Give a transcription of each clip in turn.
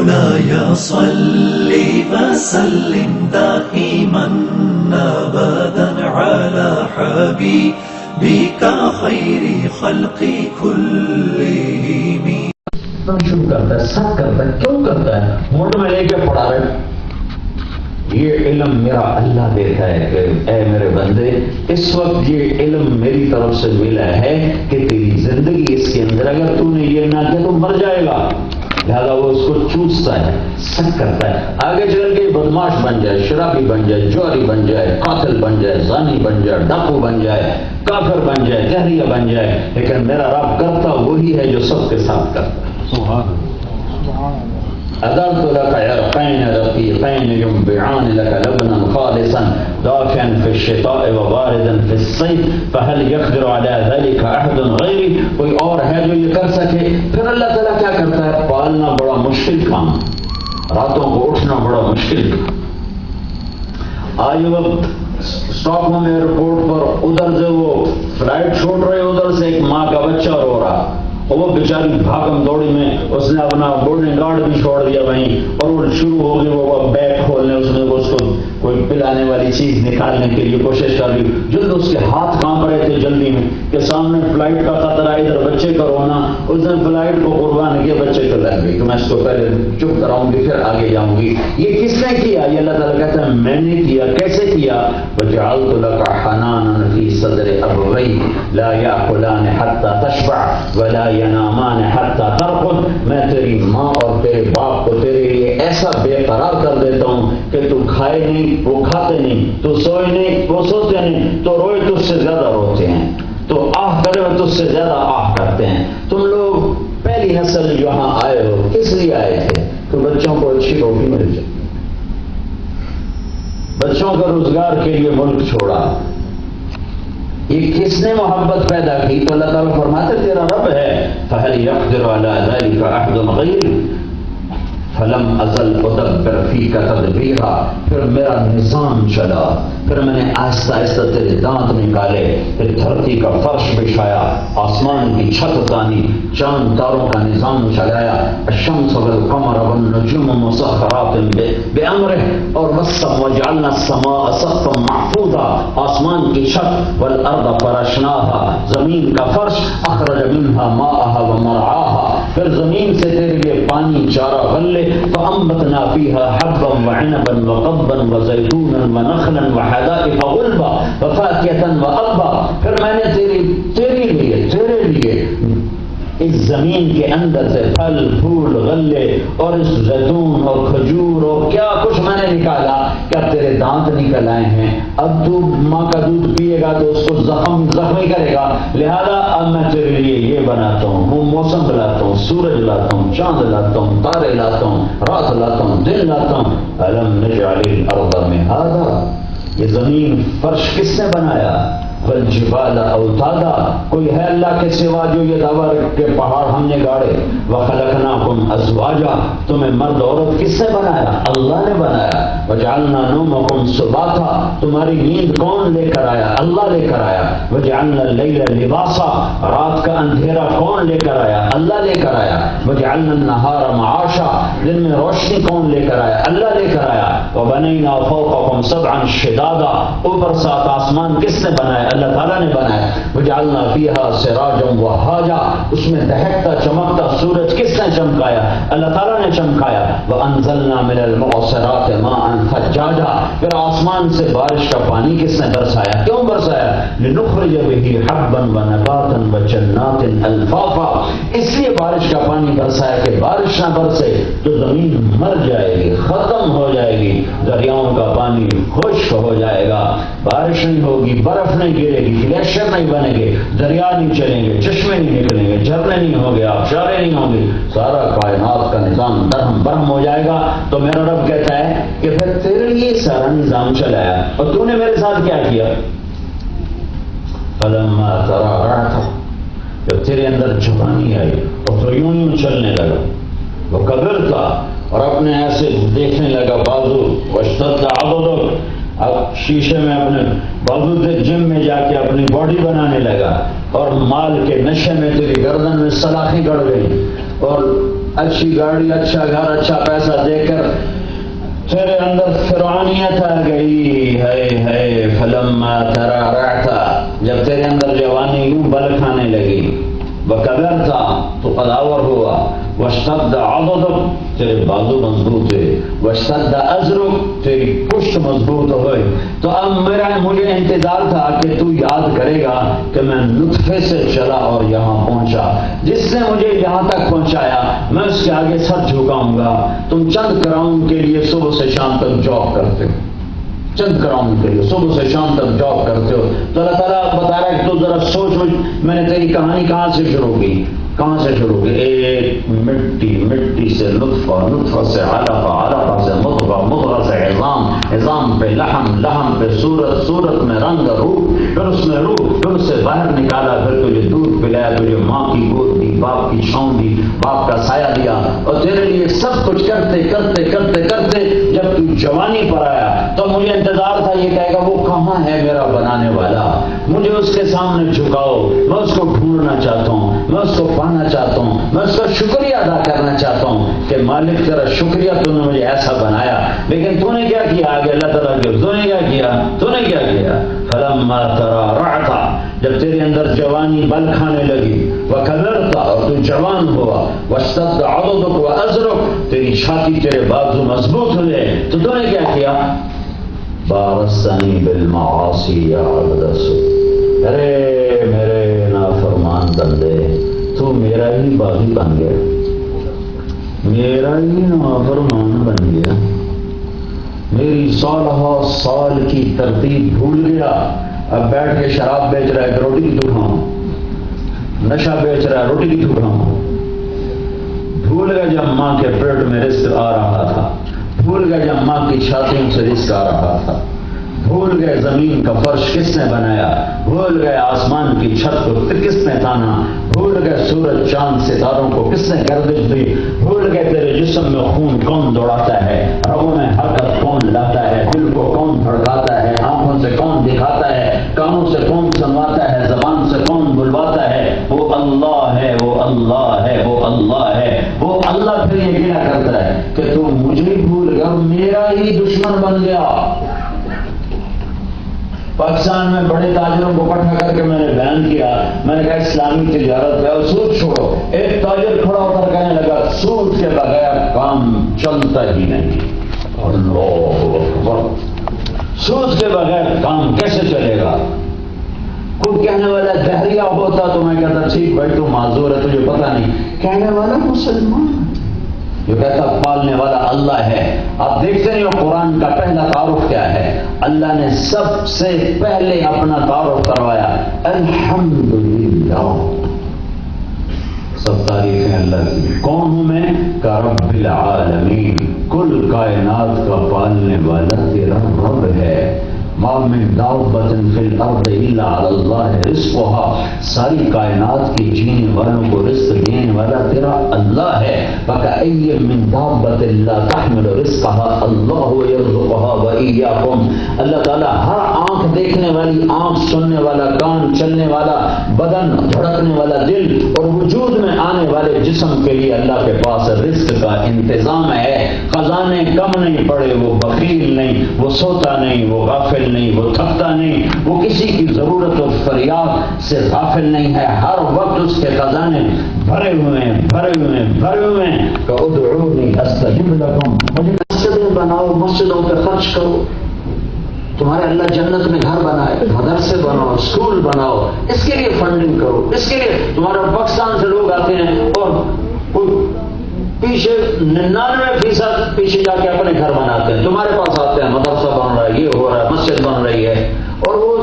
مولاي صل وسلم دائما أبدا على حبيبك خير خلق كلهم. شروع کرتا ہے، سب کرتا ہے. کیوں کرتا ہے؟ مونڈ میں لے کے پڑھا رہے. یہ علم میرا اللہ دیتا ہے کہ اے میرے بندے، اس وقت یہ علم میری طرف سے ملا ہے کہ تیری زندگی اس کے اندر اگر تو نے یہ نہ کیا تو مر جائے گا. لہذا وہ اس کو چوستا ہے، سک کرتا ہے. آگے چل کے بدماش بن جائے، شرابی بن جائے، جواری بن جائے، قاتل بن جائے، زانی بن جائے، ڈاکو بن جائے، کافر بن جائے، جہریہ بن جائے، لیکن میرا رب کرتا وہی ہے جو سب کے ساتھ کرتا ہے. سبحان أدرت لك عرقين رقيقين ينبعان لك لبنا خالصا دافعا في الشتاء وباردا في الصيف فهل يقدر على ذلك أحد غيري؟ کوئی اور ہے جو یہ کر سکے؟ پھر اللہ تعالیٰ کیا کرتا ہے؟ پالنا بڑا مشکل کام، راتوں کو اٹھنا بڑا مشکل کام. آج وقت اسٹاک ہوم ایئرپورٹ پر ادھر سے وہ فلائٹ چھوڑ رہے، ادھر سے ایک ماں کا بچہ رو رہا، اور وہ بیچاری بھاگم دوڑی میں اس نے اپنا بورڈنگ گارڈ بھی چھوڑ دیا وہیں، اور وہ شروع ہو گئی وہ بیگ کھولنے، اس نے اس کو کوئی پلانے والی چیز نکالنے کے لیے کوشش کر لی. جلد اس کے ہاتھ کانپ رہے تھے جلدی میں کہ سامنے فلائٹ کا خطرہ، ادھر بچے کا رونا. اس نے فلائٹ کو قربان کیا، بچے کو لگ گئی کہ میں اس کو پہلے چپ کراؤں گی پھر آگے جاؤں گی. یہ کس نے کیا؟ یہ اللہ تعالیٰ کہتا ہے میں نے کیا. کیسے کیا؟ وَجَعَلْتُ لَكَ حَنَانًا فِي صَدْرِ أَبْوَيْكَ لَا يَأْكُلَانِ حَتَّى تَشْبَعَ وَلَا يَنَامَانِ حَتَّى تَرْقُدَ. میں تیری ماں اور تیرے باپ کو تیرے لیے ایسا بے قرار کر دیتا ہوں کہ تو کھائے نہیں وہ کھاتے نہیں، تو سوئے نہیں وہ سوتے نہیں، تو روئے تو اس سے زیادہ روتے ہیں، تو آہ کرے تو اس سے زیادہ آہ کرتے ہیں. تم لوگ پہلی نسل یہاں آئے ہو کس لیے آئے تھے؟ کہ بچوں کو اچھی روٹی مل جائے، بچوں کا روزگار کے لیے ملک چھوڑا. یہ کس نے محبت پیدا کی؟ تو اللہ تعالیٰ فرماتے تیرا رب ہے. فَهَلْ يَقْدِرُ عَلَىٰ ذَلِكَ أَحَدٌ غَيْرِي فَلَمْ أَزَلْ أُدَبِّرُ فِيكَ تَدْبِيرًا. پھر میرا نظام چلا، پھر میں نے آہستہ آہستہ تیرے دانت نکالے، پھر دھرتی کا فرش بچھایا، آسمان کی چھت تانی، چاند تاروں کا نظام چلایا. الشمس والقمر والنجوم مسخرات بأمرہ، اور وجعلنا السماء سقفا محفوظا، آسمان کی چھت، والارض فرشناها، زمین کا فرش، اخرج منها ماءها ومرعاها، پھر زمین سے تیرے لیے پانی چارہ غلے. فانبتنا فيها حبا وعنبا وقضبا وزيتونا ونخلا وحدائق غلبا وفاكهة وأبا. پھر میں نے تیرے لیے اس زمین کے اندر سے پھل پھول غلے اور اس زیتون اور کھجور اور کیا کچھ میں نے نکالا. کیا تیرے دانت نکل آئے ہیں؟ اب تو ماں کا دودھ پیے گا تو اس کو زخمی کرے گا، لہذا اب میں تیرے لیے یہ بناتا ہوں، وہ موسم لاتا ہوں، سورج لاتا ہوں، چاند لاتا ہوں، تارے لاتا ہوں، رات لاتا ہوں، دن لاتا ہوں. الم نجعل الارض مہادا، یہ زمین فرش کس نے بنایا؟ والجبال اوتادا، کوئی ہے اللہ کے سوا جو یہ دعویٰ کہ پہاڑ ہم نے گاڑے؟ وخلقناکم ازواجا، تمہیں مرد عورت کس نے بنایا؟ اللہ نے بنایا. وجعلنا نومکم سباتا، تمہاری نیند کون لے کر آیا؟ اللہ لے کر آیا. وجعلنا اللیل لباسا، رات کا اندھیرا کون لے کر آیا؟ اللہ لے کر آیا. وجعلنا النہار معاشا، دن میں روشنی کون لے کر آیا؟ اللہ لے کر آیا. وبنینا فوقکم سبعا شدادا، اوپر سات آسمان کس نے بنایا؟ اللہ تعالیٰ نے بنایا. وجعلنا فیہا سراجا وہاجا، اس میں دہکتا چمکتا سورج کس نے چمکایا؟ اللہ تعالیٰ نے چمکایا. وانزلنا من المعصرات ماء ثجاجا، پھر آسمان سے بارش کا پانی کس نے برسایا؟ کیوں برسایا؟ لنخرج به حبا ونباتا وجنات الفافا، اس لیے بارش کا پانی برسایا کہ بارش نہ برسے تو زمین مر جائے گی، ختم ہو جائے گی، دریاؤں کا پانی خشک ہو جائے گا، بارش نہیں ہوگی، برف نہیں گرے گی، گلیشیر نہیں بنے گے، دریا نہیں چلیں گے، چشمے نہیں نکلیں گے، جھرنے نہیں ہوں گے، آبشاریں نہیں ہوں گے، سارا کائنات کا نظام درہم برہم ہو جائے گا. تو میرا رب کہتا ہے کہ پھر تیرے لیے سارا نظام چلایا اور تو نے میرے ساتھ کیا کیا؟ فلما تراغعت، جب تیرے اندر جوانی آئی اور تو یوں چلنے لگا، وہ کبر تھا اور اپنے ایسے دیکھنے لگا بازو، واشتد عضدک، اب شیشے میں اپنے بازو سے جم میں جا کے اپنی باڈی بنانے لگا، اور مال کے نشے میں تیری گردن میں سلاخیں گڑ گئی اور اچھی گاڑی، اچھا گھر، اچھا پیسہ دے کر تیرے اندر فرعونیت آ گئی ہے فلما ترعرعت، جب تیرے اندر جوانی یوں بل کھانے لگی، وکبرت تو قداور ہوا، واشتد عضدک تیرے بازو مضبوط ہوئے، واشتد ازرک تیری پشت مضبوط ہوئے، تو اب مجھے انتظار تھا کہ تو یاد کرے گا کہ میں نطفے سے چلا اور یہاں پہنچا، جس نے مجھے یہاں تک پہنچایا میں اس کے آگے سر جھکاؤں گا۔ تم چند کراؤن کے لیے صبح سے شام تک جاب کرتے ہو، چند کراؤن کے لیے صبح سے شام تک جاب کرتے ہو، تو اللہ تعالیٰ بتا رہا ہے کہ تو ذرا سوچ میں نے تیری کہانی کہاں سے شروع کی، کہاں سے شروع کی؟ ایک مٹی سے نطفہ سے علقہ سے مضغہ، مضغہ سے عظام پہ لحم پہ صورت میں رنگ روح، پھر اس میں روح، پھر اس سے باہر نکالا، پھر تجھے دودھ پلایا، تجھے ماں کی گود دی، باپ کی چھاؤں دی، باپ کا سایہ دیا، اور تیرے لیے سب کچھ کرتے کرتے کرتے کرتے جب تو جوانی پر آیا تو مجھے انتظار تھا یہ کہے گا وہ کہاں ہے میرا بنانے والا، مجھے اس کے سامنے جھکاؤ، میں اس کو ڈھونڈنا چاہتا ہوں، میں اس کو پانا چاہتا ہوں، میں اس کا شکریہ ادا کرنا چاہتا ہوں کہ مالک تیرا شکریہ، تو نے مجھے ایسا بنایا، لیکن تو نے کیا کیا؟ آگے اللہ تعالیٰ کے تو نے کیا کیا؟ فلما ترعرعت، جب تیرے اندر جوانی بل کھانے لگی، وکبرت اور تو جوان ہوا، واشتد عضدک وازرک تیری چھاتی تیرے بازو مضبوط ہوئے، تو نے کیا کیا؟ بارزتنی بالمعاصی یا عبد السوء، ارے میرے نافرمان بندے تو میرا ہی باغی بن گیا، میرا ہی نافرمان بن گیا، میری سالہ سال کی ترتیب بھول گیا، اب بیٹھ کے شراب بیچ رہا ہے کہ روٹی کی تو کھاؤں، نشہ بیچ رہا ہے روٹی کی تو کھاؤں، بھول گیا جب ماں کے پیٹ میں رزق آ رہا تھا، بھول گئے جب ماں کی چھاتیوں سے رزق آ رہا تھا، بھول گئے زمین کا فرش کس نے بنایا، بھول گئے آسمان کی چھت کو کس نے تانا، بھول گئے سورج چاند ستاروں کو کس نے گردش دی، بھول گئے تیرے جسم میں خون کون دوڑاتا ہے، رگوں میں حرکت کون لاتا ہے، دل کو کون دھڑکاتا ہے، آنکھوں سے کون دکھاتا ہے، کانوں سے کون سنواتا ہے، زبان سے کون بلواتا ہے، وہ اللہ ہے، وہ اللہ ہے، وہ اللہ ہے، وہ اللہ پھر یہ گلا کرتا ہے کہ تو مجھے بھول گیا، میرا ہی دشمن بن گیا۔ پاکستان میں بڑے تاجروں کو اکٹھا کر کے میں نے بیان کیا، میں نے کہا اسلامی تجارت کا سود چھوڑو، ایک تاجر کھڑا ہو کر کہنے لگا سود کے بغیر کام چلتا ہی نہیں، اللہ اکبر، سود کے بغیر کام کیسے چلے گا؟ کوئی کہنے والا دہریہ ہوتا تو میں کہتا ٹھیک بھائی تو معذور ہے، تجھے پتہ نہیں، کہنے والا مسلمان جو کہتا پالنے والا اللہ ہے۔ آپ دیکھتے ہیں قرآن کا پہلا تعارف کیا ہے؟ اللہ نے سب سے پہلے اپنا تعارف کروایا الحمدللہ، سب تعریفیں اللہ کی، کون ہوں میں؟ کہ رب العالمین، کل کائنات کا پالنے والا تیرا رب ہے۔ ما من دابۃ فی الارض الا علی اللہ رزقها، ساری کائنات کی جینے والوں کو رزق دینے والا تیرا اللہ ہے۔ وکأی من دابۃ لا تحمل رزقها اللہ یرزقها وإیاکم، اللہ تعالیٰ ہر آنکھ دیکھنے والی آنکھ، سننے والا کان، چلنے والا بدن، دھڑکنے والا دل اور وجود میں آنے والے جسم کے لیے اللہ کے پاس رزق کا انتظام ہے۔ خزانے کم نہیں پڑے، وہ بخیل نہیں، وہ سوتا نہیں، وہ غافل نہیں، وہ تھکتا نہیں، وہ کسی کی ضرورت اور فریاد سے غافل نہیں ہے، ہر وقت اس کے خزانے بھرے ہوئے ہیں، بھرے ہوئے ہیں، بھرے ہوئے ہیں۔ کہ ادعونی استجب لکم، مجھے مسجدیں بناؤ، مسجدوں پہ خرچ کرو، تمہارے اللہ جنت میں گھر بنائے، مدرسے بناؤ، اسکول بناؤ، اس کے لیے فنڈنگ کرو، اس کے لیے تمہارا پاکستان سے لوگ آتے ہیں اور پیچھے 99% پیچھے جا کے اپنے گھر بناتے ہیں، تمہارے پاس آتے ہیں مدرسہ بن رہا ہے، یہ ہو رہا ہے، مسجد بن رہی ہے، اور وہ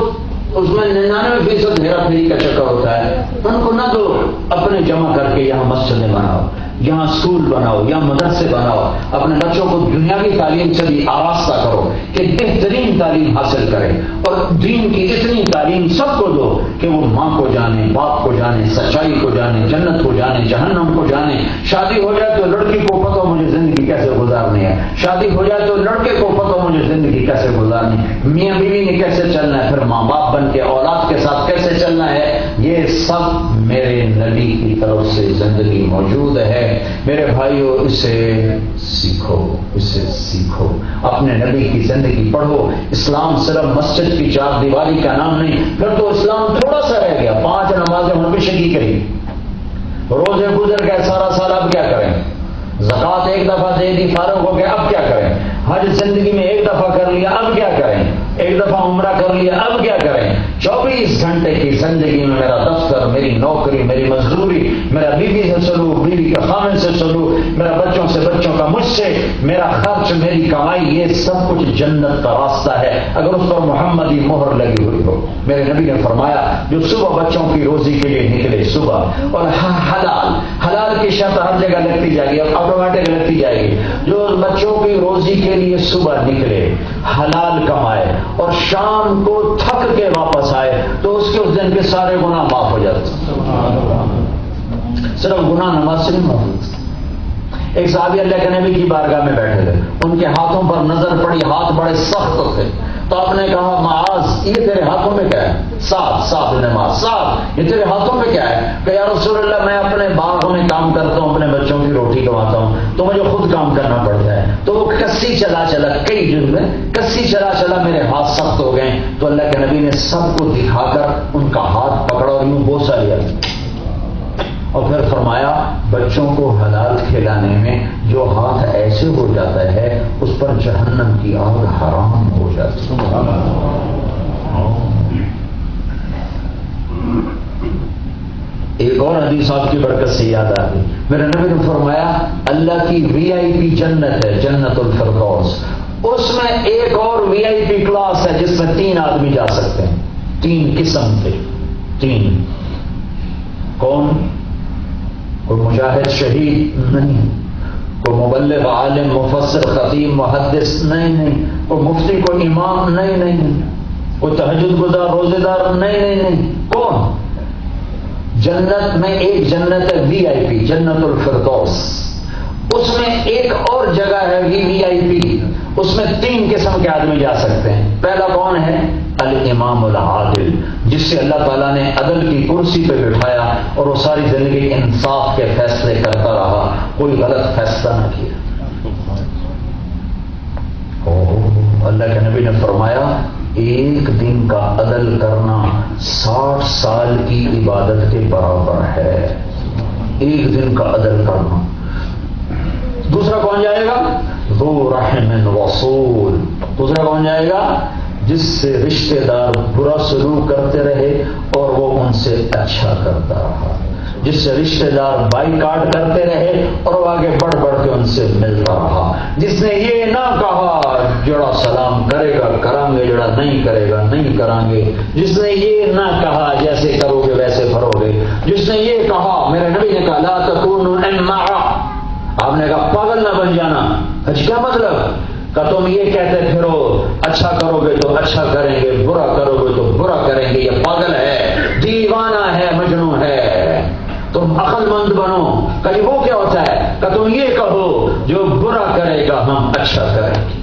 اس میں 99% ہیرا پھیری کا چکر ہوتا ہے۔ ان کو نہ دو، اپنے جمع کر کے یہاں مسجدیں بناؤ، یہاں اسکول بناؤ، یہاں مدرسے بناؤ، اپنے بچوں کو دنیاوی تعلیم سے بھی آراستہ کرو کہ بہترین تعلیم حاصل کرے، اور دین کی اتنی تعلیم سب کو دو کہ وہ ماں کو جانے، باپ کو جانے، سچائی کو جانے، جنت کو جانے، جہنم کو جانے۔ شادی ہو جائے تو لڑکی کو پتہ مجھے زندگی کیسے گزارنی ہے، شادی ہو جائے تو لڑکے کو پتہ مجھے زندگی کیسے گزارنی ہے، میاں بیوی نے کیسے چلنا ہے، پھر ماں باپ بن کے اولاد کے ساتھ کیسے چلنا ہے، یہ سب میرے نبی کی طرف سے زندگی موجود ہے۔ میرے بھائیو، اسے سیکھو، اسے سیکھو، اپنے نبی کی زندگی پڑھو۔ اسلام صرف مسجد کی چار دیواری کا نام نہیں، پھر تو اسلام تھوڑا سا رہ گیا۔ 5 نمازیں ہمیشہ کی گئی، روزے گزر گئے سارا سال، اب کیا کریں؟ زکوٰۃ ایک دفعہ دے دی، فارغ ہو گئے، اب کیا کریں؟ حج زندگی میں ایک دفعہ کر لیا، اب کیا کریں؟ ایک دفعہ عمرہ کر لیا، اب کیا کریں؟ 24 گھنٹے کی زندگی میں میرا دفتر، میری نوکری، میری مزدوری، میرا بیوی سے سلوک، بیوی کے خامن سے سلوک، میرا بچوں سے، بچوں کا مجھ سے، میرا خرچ، میری کمائی، یہ سب کچھ جنت کا راستہ ہے اگر اس پر محمدی مہر لگی ہوئی ہو۔ میرے نبی نے فرمایا جو صبح بچوں کی روزی کے لیے نکلے صبح، اور حلال کی شرط ہر جگہ لگتی جائے گی، اب آٹومیٹک لگتی جائے گی، جو بچوں کی روزی کے لیے صبح نکلے، حلال کمائے اور شام کو تھک کے واپس آئے، تو اس کے اس دن کے سارے گناہ معاف ہو جاتے ہیں۔ صرف گناہ نماز سے نہیں معاف ہوتے۔ ایک صحابی اللہ کے نبی کی بارگاہ میں بیٹھے تھے، ان کے ہاتھوں پر نظر پڑی، ہاتھ بڑے سخت تھے، تو آپ نے کہا معاذ، یہ تیرے ہاتھوں میں کیا ہے؟ صاف نماز، یہ تیرے ہاتھوں میں کیا ہے؟ کہ یا رسول اللہ، میں اپنے باغ میں کام کرتا ہوں، اپنے بچوں کی روٹی کماتا ہوں، تو مجھے خود کام کرنا پڑتا ہے، تو وہ کسی چلا کئی دن میں کسی چلا میرے ہاتھ سخت ہو گئے، تو اللہ کے نبی نے سب کو دکھا کر ان کا ہاتھ پکڑا اور یوں بوسہ لیا، اور پھر فرمایا بچوں کو حلال کھلانے میں جو ہاتھ ایسے ہو جاتا ہے اس پر جہنم کی آگ حرام ہو جاتی ہے۔ ایک اور حدیث آپ کی برکت سے یاد آ گئی، میرے نبی نے فرمایا اللہ کی VIP جنت ہے، جنت الفردوس، اس میں ایک اور VIP کلاس ہے جس میں 3 آدمی جا سکتے ہیں، 3 قسم کے، 3 کون؟ کوئی مجاہد شہید نہیں، کوئی مبلغ عالم مفسر خطیب محدث نہیں، کوئی مفتی کوئی امام نہیں، کوئی تہجد گزار روزے دار نہیں، کون؟ جنت میں ایک جنت ہے VIP، جنت الفردوس، اس میں ایک اور جگہ ہے VIP، اس میں 3 قسم کے آدمی جا سکتے ہیں۔ پہلا کون ہے؟ الامام العادل، جس سے اللہ تعالیٰ نے عدل کی کرسی پہ بٹھایا اور وہ ساری زندگی انصاف کے فیصلے کرتا رہا، کوئی غلط فیصلہ نہ کیا۔ اللہ کے نبی نے فرمایا ایک دن کا عدل کرنا 60 سال کی عبادت کے برابر ہے، ایک دن کا عدل کرنا۔ دوسرا کون جائے گا؟ ذو رحم وصول، دوسرا کون جائے گا؟ جس سے رشتہ دار برا سلوک کرتے رہے اور وہ ان سے اچھا کرتا رہا، جس سے رشتہ دار بائیکاٹ کرتے رہے اور وہ آگے بڑھ کے ان سے ملتا رہا، جس نے یہ نہ کہا جڑا سلام کرے گا کریں گے، جڑا نہیں کرے گا نہیں کریں گے، جس نے یہ نہ کہا جیسے کرو گے ویسے بھرو گے، جس نے یہ کہا، میرے نبی نے کہا لا تکونوا امعا، آپ نے کہا پاگل نہ بن جانا، کیا مطلب؟ کہ تم یہ کہتے پھرو اچھا کرو گے تو اچھا کریں گے، برا کرو گے تو برا کریں گے، یہ پاگل ہے، دیوانہ ہے، مجنون ہے، تم عقل مند بنو۔ کہ وہ کیا ہوتا ہے؟ کہ تم یہ کہو جو برا کرے گا ہم اچھا کریں گے۔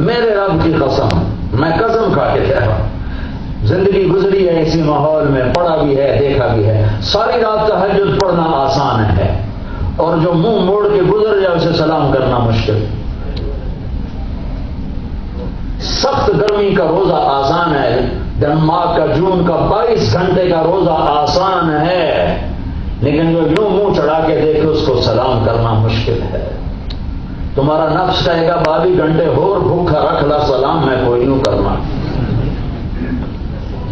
میرے رب کی قسم، میں قسم کھا کے کہہ رہا ہوں، زندگی گزری ہے اسی ماحول میں، پڑھا بھی ہے دیکھا بھی ہے، ساری رات تہجد پڑھنا آسان ہے اور جو منہ موڑ کے گزر جائے اسے سلام کرنا مشکل۔ سخت گرمی کا روزہ آسان ہے، ڈنمارک کا جون کا 22 گھنٹے کا روزہ آسان ہے، لیکن جو یوں منہ چڑھا کے دیکھے اس کو سلام کرنا مشکل ہے۔ تمہارا نفس کہے گا 22 گھنٹے اور بھوکا رکھ لا، سلام میں کوئی یوں کرنا۔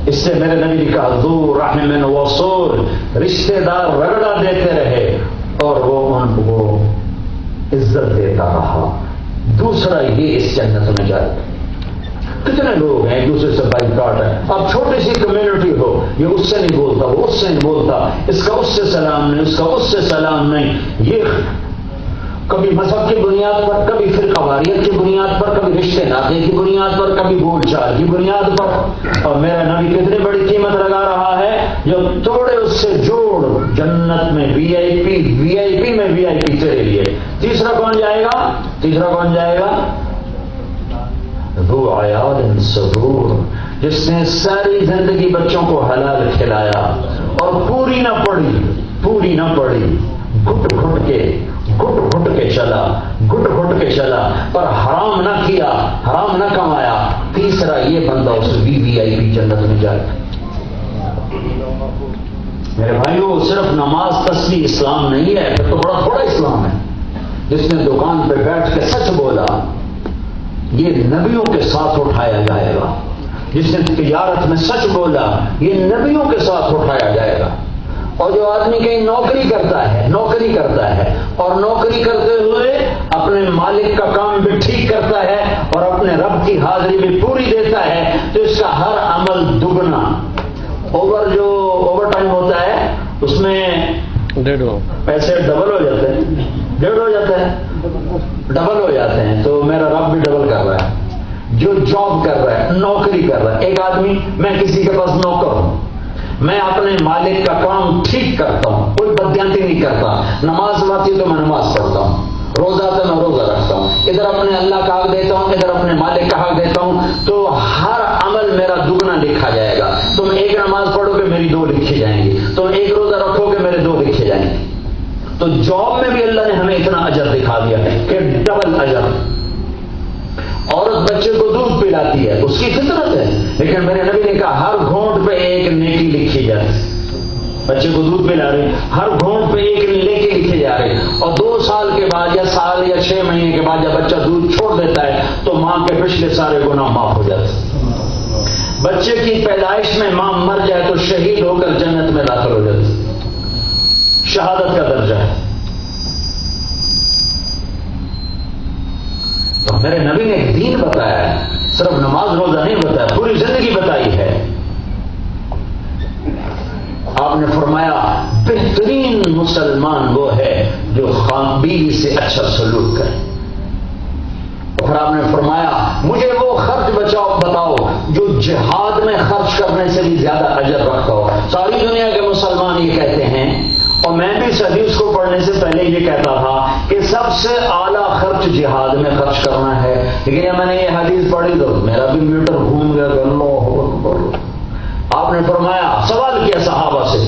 اس سے میرے نبی نے کہا ذو رحم وصول، رشتے دار رگڑا دیتے رہے اور وہ ان کو عزت دیتا رہا۔ دوسرا یہ اس جنت میں جائے گا۔ کتنے لوگ ہیں ایک دوسرے سے بائیکاٹ ہے، اب چھوٹی سی کمیونٹی ہو، یہ اس سے نہیں بولتا، وہ اس سے نہیں بولتا، اس کا اس سے سلام نہیں، اس کا اس سے سلام نہیں، یہ کبھی مذہب کی بنیاد پر، کبھی فرقہ واریت کی بنیاد پر، کبھی رشتے ناطے کی بنیاد پر، کبھی بول چال کی بنیاد پر، اور میرا نبی کتنی بڑی قیمت لگا رہا ہے، جو توڑے اس سے جوڑ، جنت میں VIP میں VIP تیرے لیے۔ تیسرا کون جائے گا؟ تیسرا کون جائے گا؟ ذو عیال سرور، جس نے ساری زندگی بچوں کو حلال کھلایا اور پوری نہ پڑی، گھٹ گھٹ کے چلا پر حرام نہ کیا، حرام نہ کمایا، تیسرا یہ بندہ اس VIP جنت میں جائے۔ میرے بھائیو، صرف نماز تسبیح اسلام نہیں ہے، پھر تو بڑا تھوڑا اسلام ہے۔ جس نے دکان پہ بیٹھ کے سچ بولا یہ نبیوں کے ساتھ اٹھایا جائے گا، جس نے تجارت میں سچ بولا یہ نبیوں کے ساتھ اٹھایا جائے گا۔ اور جو آدمی کہیں نوکری کرتا ہے اور نوکری کرتے ہوئے اپنے مالک کا کام بھی ٹھیک کرتا ہے اور اپنے رب کی حاضری بھی پوری دیتا ہے، تو اس کا ہر عمل دگنا، اوور ٹائم ہوتا ہے اس میں پیسے ڈبل ہو جاتے ہیں، تو میرا رب بھی ڈبل کر رہا ہے۔ جو جاب کر رہا ہے، نوکری کر رہا ہے، ایک آدمی میں کسی کے پاس نوکر ہوں، میں اپنے مالک کا کام ٹھیک کرتا ہوں، کوئی بددیانتی نہیں کرتا، نماز آتی ہے تو میں نماز پڑھتا ہوں، روزہ آتا ہے میں روزہ رکھتا ہوں، ادھر اپنے اللہ کا حق دیتا ہوں، ادھر اپنے مالک کا حق دیتا ہوں، تو ہر عمل میرا دگنا لکھا جائے گا۔ تم ایک نماز پڑھو گے میری 2 لکھی جائیں گی، تم ایک روزہ رکھو گے میرے 2 لکھے جائیں گے۔ تو جاب میں بھی اللہ نے ہمیں اتنا اجر دکھا دیا ہے کہ ڈبل اجر۔ عورت بچے کو دودھ پلاتی ہے، اس کی فطرت ہے، لیکن میرے نبی نے کہا ہر گھونٹ پہ ایک نیکی لکھی جاتی۔ بچے کو دودھ پلا رہے، ہر گھونٹ پہ ایک نیکی لکھی جا رہی، اور 2 سال کے بعد یا سال یا 6 مہینے کے بعد جب بچہ دودھ چھوڑ دیتا ہے تو ماں کے پچھلے سارے گناہ معاف ہو جاتے۔ بچے کی پیدائش میں ماں مر جائے تو شہید ہو کر جنت میں داخل ہو جاتی، شہادت کا درجہ ہے۔ تو میرے نبی نے ایک دین بتایا ہے، صرف نماز روزہ نہیں بتایا، پوری زندگی بتائی ہے۔ آپ نے فرمایا بہترین مسلمان وہ ہے جو بیوی سے اچھا سلوک کرے، اور آپ نے فرمایا مجھے وہ خرچ بتاؤ جو جہاد میں خرچ کرنے سے بھی زیادہ اجر رکھتا ہو۔ ساری دنیا کے مسلمان یہ کہتے ہیں، اور میں بھی اس حدیث کو پڑھنے سے پہلے یہ کہتا تھا کہ سب سے اعلیٰ خرچ جہاد میں خرچ کرنا ہے، لیکن جب میں نے یہ حدیث پڑھی تو میرا بھی میٹر گھوم گیا کہ اللہ اکبر۔ آپ نے فرمایا، سوال کیا صحابہ سے،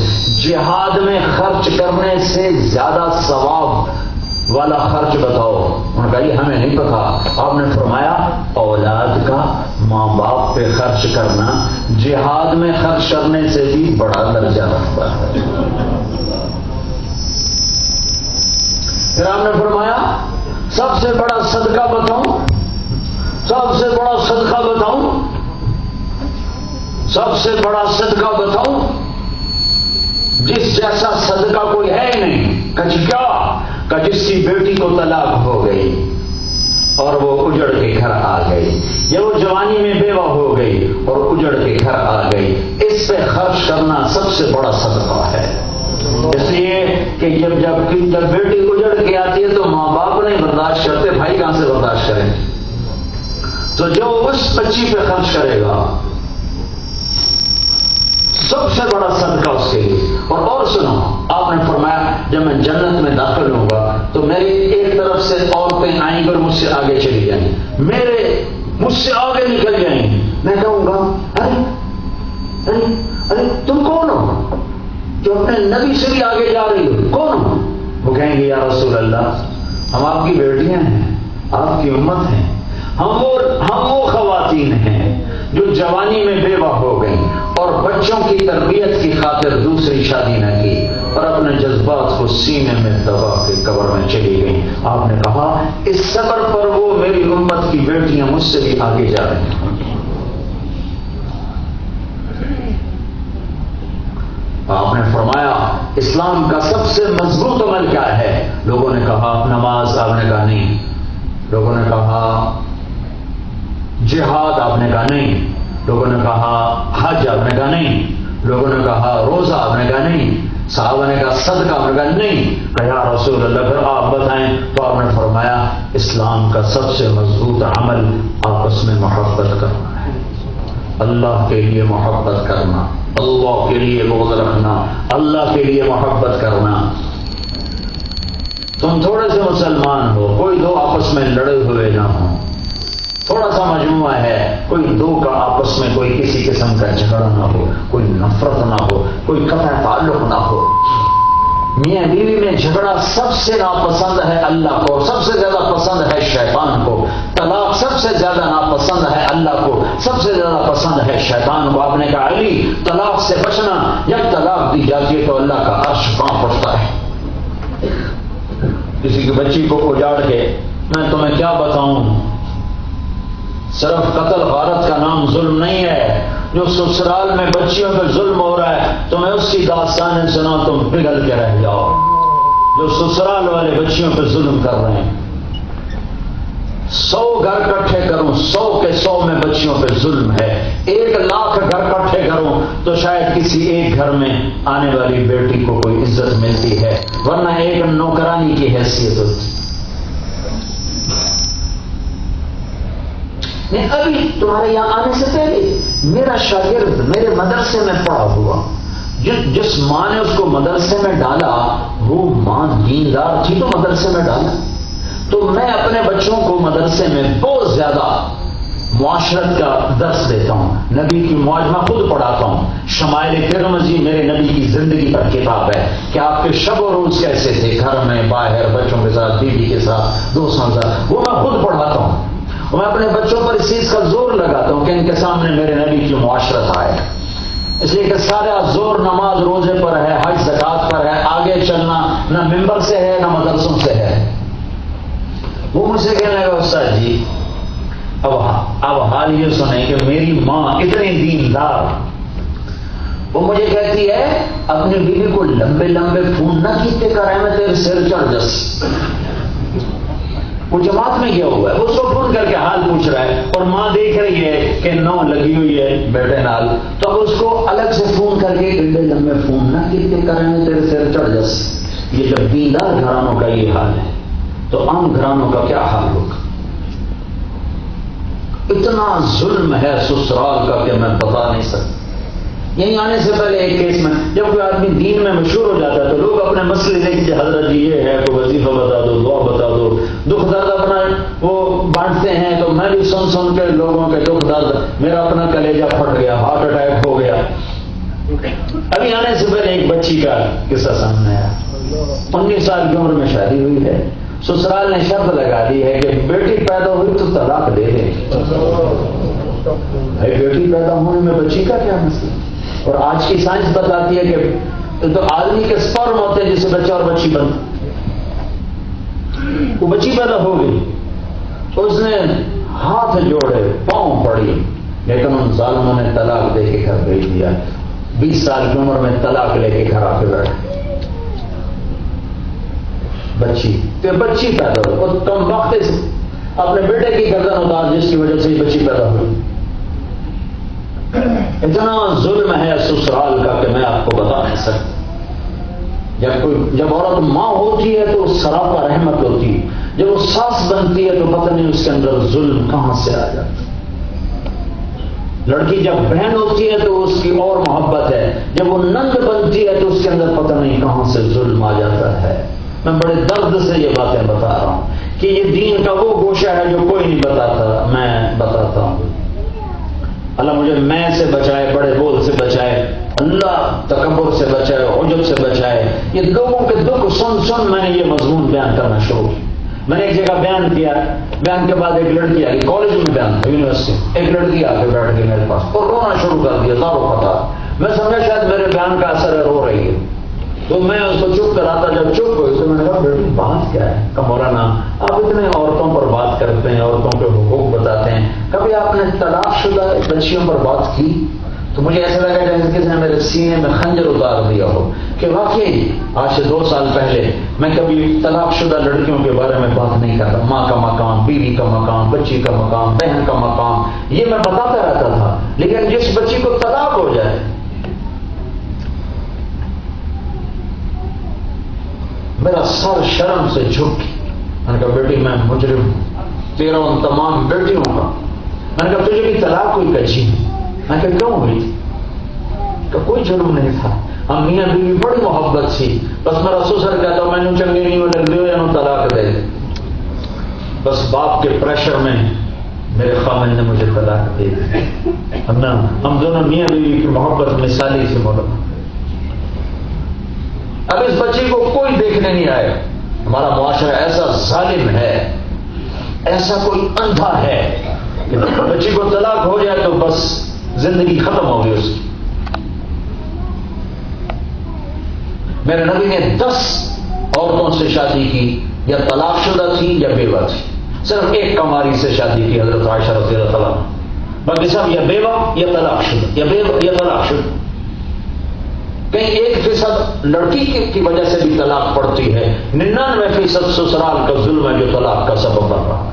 جہاد میں خرچ کرنے سے زیادہ ثواب والا خرچ بتاؤ۔ انہوں نے کہا یہ ہمیں نہیں پتا۔ آپ نے فرمایا اولاد کا ماں باپ پہ خرچ کرنا جہاد میں خرچ کرنے سے بھی بڑا درجہ رکھتا ہے۔ پھر آپ نے فرمایا سب سے بڑا صدقہ بتاؤں، سب سے بڑا صدقہ بتاؤں، سب سے بڑا صدقہ بتاؤں جس جیسا صدقہ کوئی ہے ہی نہیں۔ کہ جس کی بیٹی کو طلاق ہو گئی اور وہ اجڑ کے گھر آ گئی، یا وہ جوانی میں بیوہ ہو گئی اور اجڑ کے گھر آ گئی، اس پہ خرچ کرنا سب سے بڑا صدقہ ہے۔ اس لیے کہ جب بیٹی اجڑ کے آتی ہے تو ماں باپ نہیں برداشت کرتے، بھائی کہاں سے برداشت کریں؟ تو جو اس بچی پہ خرچ کرے گا سب سے بڑا صدقہ اس کے لیے۔ اور سنو، آپ نے فرمایا جب میں جنت میں داخل ہوں گا تو میری ایک طرف سے عورتیں آئیں گی اور مجھ سے آگے چلی جائیں گی، مجھ سے آگے نکل جائیں گی۔ میں کہوں گا ارے تم کون ہو جو اپنے نبی سے بھی آگے جا رہی ہو، کون ہو؟ وہ کہیں گے یا رسول اللہ ہم آپ کی بیٹیاں ہیں، آپ کی امت ہیں، ہم وہ خواتین ہیں جو جوانی میں بیوہ ہو گئیں اور بچوں کی تربیت کی خاطر دوسری شادی نہ کی اور اپنے جذبات کو سینے میں دبا کے قبر میں چلی گئیں۔ آپ نے کہا اس سفر پر وہ میری امت کی بیٹیاں مجھ سے بھی آگے جا رہی ہیں۔ آپ نے فرمایا اسلام کا سب سے مضبوط عمل کیا ہے؟ لوگوں نے کہا نماز، آپ نے کہا نہیں۔ لوگوں نے کہا جہاد، آپ نے کہا نہیں۔ لوگوں نے کہا حج، آپ نے کہا نہیں۔ لوگوں نے کہا روزہ، آپ نے کہا نہیں۔ صحابہ نے کہا صدقہ، آپ نے کہا نہیں۔ کہ یا رسول اللہ پھر آپ بتائیں، تو آپ نے فرمایا اسلام کا سب سے مضبوط عمل آپس میں محبت کرنا ہے، اللہ کے لیے محبت کرنا، اللہ کے لیے بغض رکھنا، اللہ کے لیے محبت کرنا۔ تم تھوڑے سے مسلمان ہو، کوئی دو آپس میں لڑے ہوئے نہ ہوں، تھوڑا سا مجموعہ ہے، کوئی دو کا آپس میں کوئی کسی قسم کا جھگڑا نہ ہو، کوئی نفرت نہ ہو، کوئی قطع تعلق نہ ہو۔ میاں بیوی میں جھگڑا سب سے ناپسند ہے اللہ کو، سب سے زیادہ پسند ہے شیطان کو۔ طلاق سب سے زیادہ ناپسند ہے اللہ کو، سب سے زیادہ پسند ہے شیطان کو۔ آپ نے کہا علی طلاق سے بچنا، جب طلاق دی جاتی ہے تو اللہ کا عرش کانپ اٹھتا ہے۔ کسی کی بچی کو اجاڑ کے میں تمہیں کیا بتاؤں، صرف قتل غارت کا نام ظلم نہیں ہے۔ جو سسرال میں بچیوں پہ ظلم ہو رہا ہے تمہیں اس کی داستانیں سنا تم پگھل کے رہ جاؤ۔ جو سسرال والے بچیوں پہ ظلم کر رہے ہیں، 100 گھر کٹھے کروں 100 کے 100 میں بچیوں پہ ظلم ہے۔ 1,00,000 گھر کٹھے کروں تو شاید کسی ایک گھر میں آنے والی بیٹی کو کوئی عزت ملتی ہے، ورنہ ایک نوکرانی کی حیثیت ہوتی۔ نہیں، ابھی تمہارے یہاں آنے سے پہلے میرا شاگرد میرے مدرسے میں پڑھا ہوا، جس ماں نے اس کو مدرسے میں ڈالا وہ ماں دیندار تھی تو مدرسے میں ڈالا۔ تو میں اپنے بچوں کو مدرسے میں بہت زیادہ معاشرت کا درس دیتا ہوں، نبی کی معجمہ خود پڑھاتا ہوں۔ شمائل ترمذی میرے نبی کی زندگی پر کتاب ہے کہ آپ کے شب و روز کیسے تھے، گھر میں باہر، بچوں کے ساتھ، بیوی کے ساتھ، دوستوں کے ساتھ، وہ میں خود پڑھاتا ہوں۔ میں اپنے بچوں پر اس چیز کا زور لگاتا ہوں کہ ان کے سامنے میرے نبی کی معاشرت آئے، اس لیے کہ سارا زور نماز روزے پر ہے، حج زکات پر ہے، آگے چلنا نہ ممبر سے ہے نہ مدرسوں سے ہے۔ وہ مجھ سے کہنے لگا استاد جی اب حال یہ سنیں کہ میری ماں اتنی دیندار، وہ مجھے کہتی ہے اپنی بیوی کو لمبے لمبے فون نہ کیتے کرے میں تیرے سر چڑھ جس۔ وہ جماعت میں گیا ہوا ہے، اس کو فون کر کے حال پوچھ رہا ہے اور ماں دیکھ رہی ہے کہ نو لگی ہوئی ہے بیٹے نال، تو اب اس کو الگ سے فون کر کے لمبے لمبے فون نہ کیتے کرے میں تیرے سر چڑھ جس۔ یہ جب دیندار گھرانوں کا یہ حال ہے تو عام گھرانوں کا کیا حال ہوگا؟ اتنا ظلم ہے سسرال کا کہ میں بتا نہیں سکتا۔ یہیں آنے سے پہلے ایک کیس میں جب کوئی آدمی دین میں مشہور ہو جاتا ہے تو لوگ اپنے مسئلے لے کے حضرت جی یہ ہے کوئی وظیفہ بتا دو، دعا بتا دو، دکھ درد اپنا وہ بانٹتے ہیں۔ تو میں بھی سن کے لوگوں کے دکھ درد، میرا اپنا کلیجہ پھٹ گیا، ہارٹ اٹیک ہو گیا۔ ابھی آنے سے پہلے ایک بچی کا قصہ سامنے آیا، 19 سال کی عمر میں شادی ہوئی ہے، سسرال نے شرط لگا دی ہے کہ بیٹی پیدا ہوئی تو طلاق دے دیں۔ بھائی بیٹی پیدا ہونے میں بچی کا کیا مسئلہ؟ اور آج کی سائنس بتاتی ہے کہ تو آدمی کے سپرم ہوتے ہیں جس سے بچہ اور بچی بنتا، وہ بچی پیدا ہو گئی تو اس نے ہاتھ جوڑے پاؤں پڑی، لیکن ان ظالموں نے طلاق دے کے گھر بھیج دیا۔ 20 سال کی عمر میں طلاق لے کے گھر آ کے بیٹھے، بچی پیدا ہو اور تم وقت سے اپنے بیٹے کی گردن اتار جس کی وجہ سے بچی پیدا ہوئی۔ اتنا ظلم ہے سسرال کا کہ میں آپ کو بتا نہیں سکتا۔ جب عورت ماں ہوتی ہے تو سراپا رحمت ہوتی ہے، جب وہ ساس بنتی ہے تو پتہ نہیں اس کے اندر ظلم کہاں سے آ جاتا۔ لڑکی جب بہن ہوتی ہے تو اس کی اور محبت ہے، جب وہ نند بنتی ہے تو اس کے اندر پتہ نہیں کہاں سے ظلم آ جاتا ہے۔ میں بڑے درد سے یہ باتیں بتا رہا ہوں کہ یہ دین کا وہ گوشہ ہے جو کوئی نہیں بتاتا، میں بتاتا ہوں۔ اللہ مجھے میں سے بچائے، بڑے بول سے بچائے، اللہ تکبر سے بچائے، عجب سے بچائے۔ یہ لوگوں کے دکھ سن میں نے یہ مضمون بیان کرنا شروع کیا۔ میں نے ایک جگہ بیان کیا، بیان کے بعد ایک لڑکی آ گئی، کالج میں بیان تھا یونیورسٹی، ایک لڑکی آ کے بیٹھ گئی میرے پاس اور رونا شروع کر دیا زاروں پتا۔ میں سمجھا شاید میرے بیان کا اثر ہے، رو رہی ہے، تو میں اس کو چپ کراتا، جب چپ ہوئی تو میں نے کہا بیٹی بات کیا ہے؟ کہ مولانا آپ اتنے عورتوں پر بات کرتے ہیں، عورتوں کے حقوق بتاتے ہیں، کبھی آپ نے طلاق شدہ بچیوں پر بات کی؟ تو مجھے ایسا لگا جیسے کسی نے میرے سینے میں خنجر اتار دیا ہو کہ واقعی آج سے 2 سال پہلے میں کبھی طلاق شدہ لڑکیوں کے بارے میں بات نہیں کرتا۔ ماں کا مقام، بیوی کا مقام، بچی کا مقام، بہن کا مقام، یہ میں بتاتا رہتا تھا، لیکن جس بچی کو طلاق ہو جائے میرا سر شرم سے جھک گیا۔ میں نے کہا بیٹی میں مجرم ہوں، تیرا ان تمام بیٹیوں کا۔ میں نے کہا تجھے بھی طلاق ہوئی کچی؟ میں نے کہا کیوں ہوئی؟ کہ کوئی جرم نہیں تھا، ہم میاں بیوی بڑی محبت تھی، بس میرا سسر کہتا میں نے چنگی نہیں لگ رہی ہو یا طلاق دے، بس باپ کے پریشر میں میرے خامن نے مجھے طلاق دے دی. ہم دونوں میاں بیوی کی محبت مثالی سی محبت. اب اس بچے کو کوئی دیکھنے نہیں آئے. ہمارا معاشرہ ایسا ظالم ہے, ایسا کوئی اندھا ہے کہ بچی کو طلاق ہو جائے تو بس زندگی ختم ہو گئی اس کی. میرے نبی نے 10 عورتوں سے شادی کی, یا طلاق شدہ تھی یا بیوہ تھی. صرف ایک کماری سے شادی کی, حضرت عائشہ رضی اللہ عنہا. باقی سب یا بیوہ یا طلاق شدہ, یا بیوہ یا طلاق شدہ. کہیں 1% لڑکی کی وجہ سے بھی طلاق پڑتی ہے, 99% سسرال کا ظلم ہے جو طلاق کا سبب بن رہا.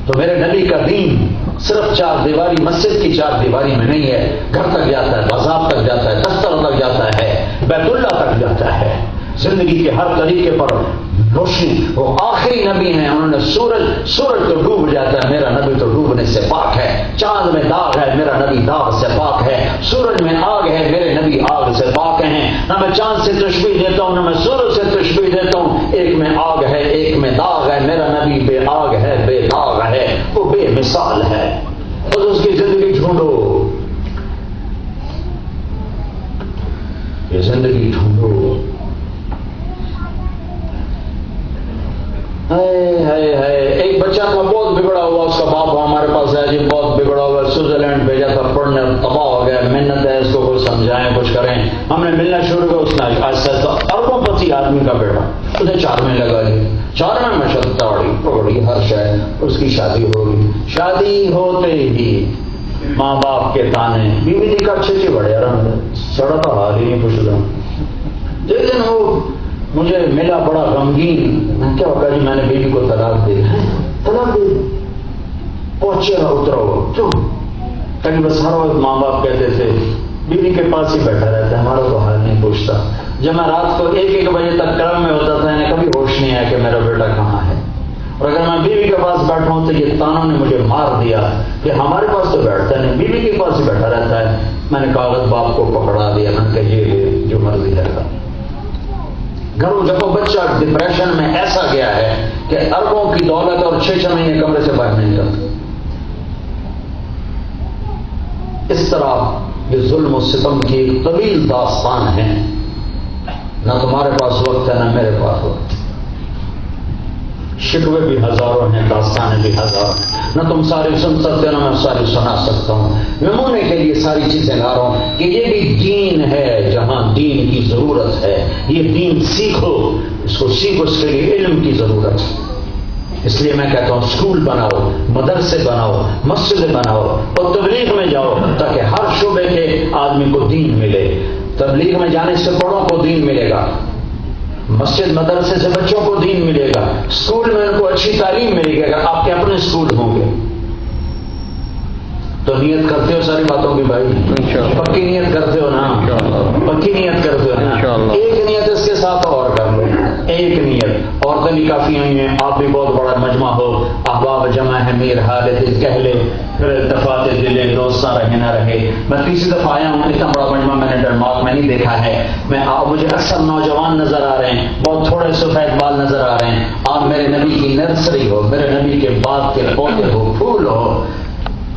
تو میرے نبی کا دین صرف 4 دیواری, مسجد کی 4 دیواری میں نہیں ہے, گھر تک جاتا ہے, بازار تک جاتا ہے, دفتر تک جاتا ہے, بیت اللہ تک جاتا ہے. زندگی کے ہر طریقے پر روشنی. وہ آخری نبی ہیں, انہوں نے سورج تو ڈوب جاتا ہے, میرا نبی تو ڈوبنے سے پاک ہے. چاند میں داغ ہے, میرا نبی داغ سے پاک ہے. سورج میں آگ ہے, میرے نبی آگ سے پاک ہیں. نہ میں چاند سے تشبیہ دیتا ہوں, نہ میں سورج سے تشبیہ دیتا ہوں. ایک میں آگ ہے, ایک میں داغ ہے. میرا نبی بے آگ ہے, بے داغ ہے, وہ بے مثال ہے. بس اس کی زندگی ڈھونڈو, یہ زندگی ڈھونڈو. ایک بچہ تھا بہت بگڑا ہوا, اس کا باپ ہمارے پاس ہے جی, بہت بگڑا ہوا, سوئٹزرلینڈ بھیجا تھا پڑھنے, تباہ ہو گیا. محنت ہے, اس کو کچھ سمجھائیں, کچھ کریں. ہم نے ملنا شروع کیا, اس نے ایسا اربوں پتی آدمی کا بیٹا, اسے 4 مہینے لگا لی. 4 مہینے میں شداڑی پکڑی, ہر شاید اس کی شادی ہو گئی. شادی ہوتے ہی ماں باپ کے تانے, بیوی جی کا اچھے بڑے آرام سڑا تو حال ہی نہیں پوچھ رہا. لیکن وہ مجھے ملا بڑا غمگین. میں کیا ہوگا جی, میں نے بیوی کو طلاق دے دی. طلاق دے دی, پہنچے گا اترا ہوا کیوں؟ کہیں بس ہر وقت ماں باپ کہتے تھے بیوی کے پاس ہی بیٹھا رہتا ہے, ہمارا تو حال نہیں پوچھتا. جب میں رات کو 1 بجے تک کرم میں ہوتا تھا, انہیں کبھی ہوش نہیں آیا کہ میرا بیٹا کہاں ہے. اور اگر میں بیوی کے پاس بیٹھا ہوں تو یہ تانوں نے مجھے مار دیا کہ ہمارے پاس تو بیٹھتا نہیں, بیوی کے پاس ہی بیٹھا رہتا ہے. میں نے کاغذ باپ کو پکڑا دیا, میں نے کہا یہ جو مرضی ہے. گھروں جب وہ بچہ ڈپریشن میں ایسا گیا ہے کہ اربوں کی دولت اور 6 مہینے کمرے سے باہر نہیں کرتا. اس طرح یہ ظلم و ستم کی ایک طویل داستان ہے. نہ تمہارے پاس وقت ہے, نہ میرے پاس وقت. شکوے بھی ہزاروں ہیں, داستانیں بھی ہزاروں ہیں. نہ تم ساری سن سکتے ہو, نہ میں ساری سنا سکتا ہوں. نمونے کے لیے ساری چیزیں لا رہا ہوں کہ یہ بھی دین ہے جہاں دین کی ضرورت ہے. یہ دین سیکھو, اس کو سیکھو, اس کے لیے علم کی ضرورت ہے. اس لیے میں کہتا ہوں اسکول بناؤ, مدرسے بناؤ, مسجد بناؤ, اور تبلیغ میں جاؤ تاکہ ہر شعبے کے آدمی کو دین ملے. تبلیغ میں جانے سے بڑوں کو دین ملے گا, مسجد مدرسے سے بچوں کو دین ملے گا, اسکول میں ان کو اچھی تعلیم ملے گی. اگر آپ کے اپنے اسکول ہوں گے تو نیت کرتے ہو ساری باتوں کی بھائی, پکی نیت کرتے ہو نا, پکی نیت کرتے ہو نا. ایک نیت اس کے ساتھ اور کر لو, ایک نیت. عورتیں بھی کافی ہوئی ہیں, آپ بھی بہت بڑا مجمع ہو, احباب جمع ہے, میر حالت کہہ لے, پھر اتفاق دلے, دوستاں رہے نہ رہے. میں 3 دفعہ آیا ہوں, اتنا بڑا مجمع میں نے ڈنمارک میں نہیں دیکھا ہے. مجھے اکثر نوجوان نظر آ رہے ہیں, بہت تھوڑے سفید بال نظر آ رہے ہیں. آپ میرے نبی کی نرسری ہو, میرے نبی کے باغ کے پودے ہو, پھول ہو,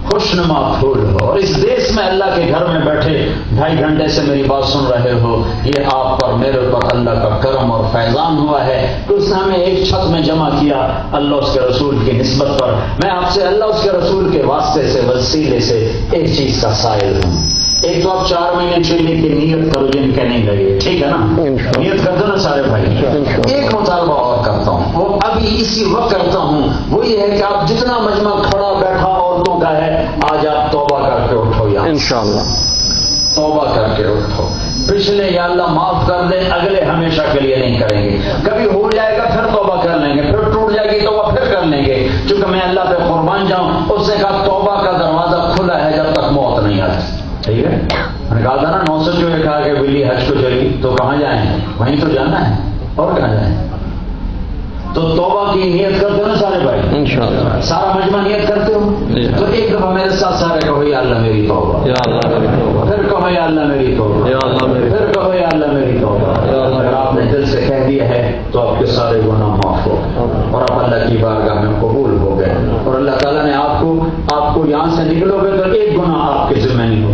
خوشنما پھول ہو. اور اس دیش میں اللہ کے گھر میں بیٹھے 2.5 گھنٹے سے میری بات سن رہے ہو. یہ آپ پر, میرے پر اللہ کا کرم اور فیضان ہوا ہے کہ اس نے ہمیں ایک چھت میں جمع کیا اللہ اس کے رسول کی نسبت پر. میں آپ سے اللہ اس کے رسول کے واسطے سے, وسیلے سے ایک چیز کا سائل ہوں. ایک تو آپ 4 مہینے چلنے کی نیت کرو جن کے نہیں لگے, ٹھیک ہے نا, نیت کر دو نا سارے بھائی. ایک مطالبہ اور کرتا ہوں, وہ ابھی اسی وقت کرتا ہوں, وہ یہ ہے کہ آپ جتنا مجمع کھڑا بیٹھا عورتوں کا ہے, آج آپ توبہ کر کے اٹھو. یا انشاءاللہ توبہ کر کے اٹھو. پچھلے یا اللہ معاف کر دے, اگلے ہمیشہ کے لیے نہیں کریں گے. کبھی ہو جائے گا پھر توبہ کر لیں گے, پھر ٹوٹ جائے گی توبہ پھر کر لیں گے. چونکہ میں اللہ پہ قربان جاؤں, اس نے کہا توبہ کا دروازہ کھلا ہے جب تک موت نہیں آتی. ٹھیک ہے, میں نے کہا تھا نا 900 جو کہا کہ بلی حج کو چلی تو کہاں جائیں, وہیں تو جانا ہے, اور کہاں جائیں. تو توبہ کی نیت کرتے ہو نا سارے بھائی, انشاءاللہ سارا مجمع نیت کرتے ہو. تو ایک دفعہ میرے ساتھ سارے کہو یا اللہ میری توبہ, پھر کہو یا اللہ میری توبہ, پھر کہو یا اللہ میری توبہ. اگر آپ نے دل سے کہہ دیا ہے تو آپ کے سارے گناہ معاف ہو. اور آپ اللہ کی بارگاہ میں قبول ہو گئے، اور اللہ تعالیٰ نے آپ کو یہاں سے نکلو گے تو ایک گناہ آپ کے ذمہ نہیں ہو.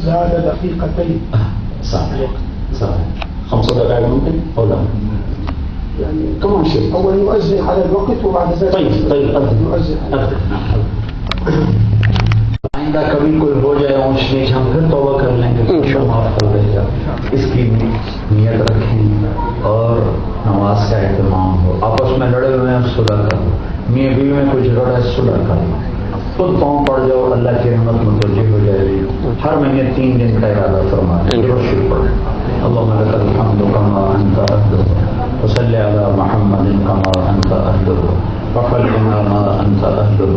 زاد دقيقتين. صح 5 دقائق ممكن أو لا؟ يعني كمان شيء، أول نؤذن على الوقت وبعد ذلك طيب نؤذن. آئندہ کبھی کوئی ہو جائے اونچ نیچ ہم پھر توبہ کر لیں گے، معاف کر دے گا. اس کی نیت رکھیں اور نماز کا اہتمام ہو. آپس میں لڑے ہوئے ہیں صلح کرو، میاں بیوی میں کچھ جھگڑا ہے صلح کرو، خود پاؤں پڑ جاؤ، اللہ کی رحمت متوجہ ہو جائے گی. ہر مہینے 3 دن کا ارادہ فرمائیں. اللهم لك الحمد كما انت اهله وصل على محمد كما انت اهله وخلقنا ما انت اهله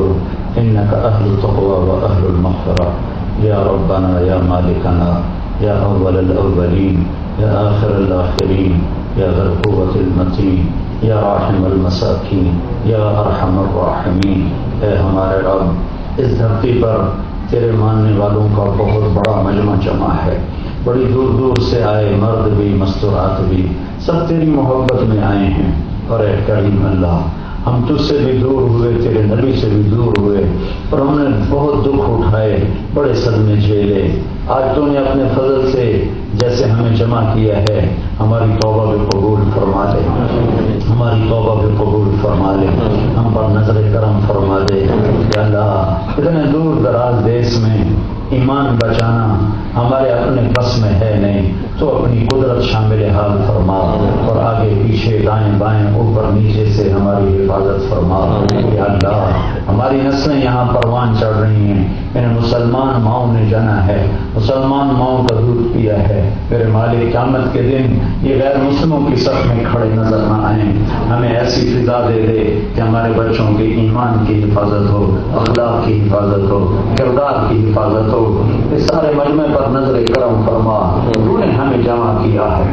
انك اهل التقوى واهل المغفرة. يا ربنا يا مالكنا يا اول الاولين يا آخر الاخرين يا ذا القوة المتين يا راحم المساکین یا ارحم الراحمین. اے ہمارے رب، اس دھرتی پر تیرے ماننے والوں کا بہت بڑا مجمع جمع ہے. بڑی دور دور سے آئے مرد بھی مستورات بھی، سب تیری محبت میں آئے ہیں. اور اے کریم اللہ، ہم تجھ سے بھی دور ہوئے، تیرے نبی سے بھی دور ہوئے، اور ہم نے بہت دکھ اٹھائے، بڑے صدمے جھیلے. آج تو نے اپنے فضل سے جیسے ہمیں جمع کیا ہے، ہماری توبہ بھی قبول فرما لے، ہماری توبہ بھی قبول فرما لے، ہم پر نظر کرم فرما دے. یا اللہ، اتنے دور دراز دیس میں ایمان بچانا ہمارے اپنے بس میں ہے نہیں، تو اپنی قدرت شامل حال فرما، اور آگے پیچھے دائیں بائیں اوپر نیچے سے ہماری حفاظت فرما. یا اللہ، ہماری نسلیں یہاں پروان چڑھ رہی ہیں، انہیں مسلمان ماؤں نے جنا ہے، مسلمان ماؤں کا دودھ پیا ہے. میرے مالک، قیامت کے دن یہ غیر مسلموں کی صف میں کھڑے نظر نہ آئیں. ہمیں ایسی فضا دے دے کہ ہمارے بچوں کے ایمان کی حفاظت ہو، اخلاق کی حفاظت ہو، کردار کی حفاظت ہو. اس سارے مجمع پر نظر کرم فرما. تو نے ہمیں جمع کیا ہے،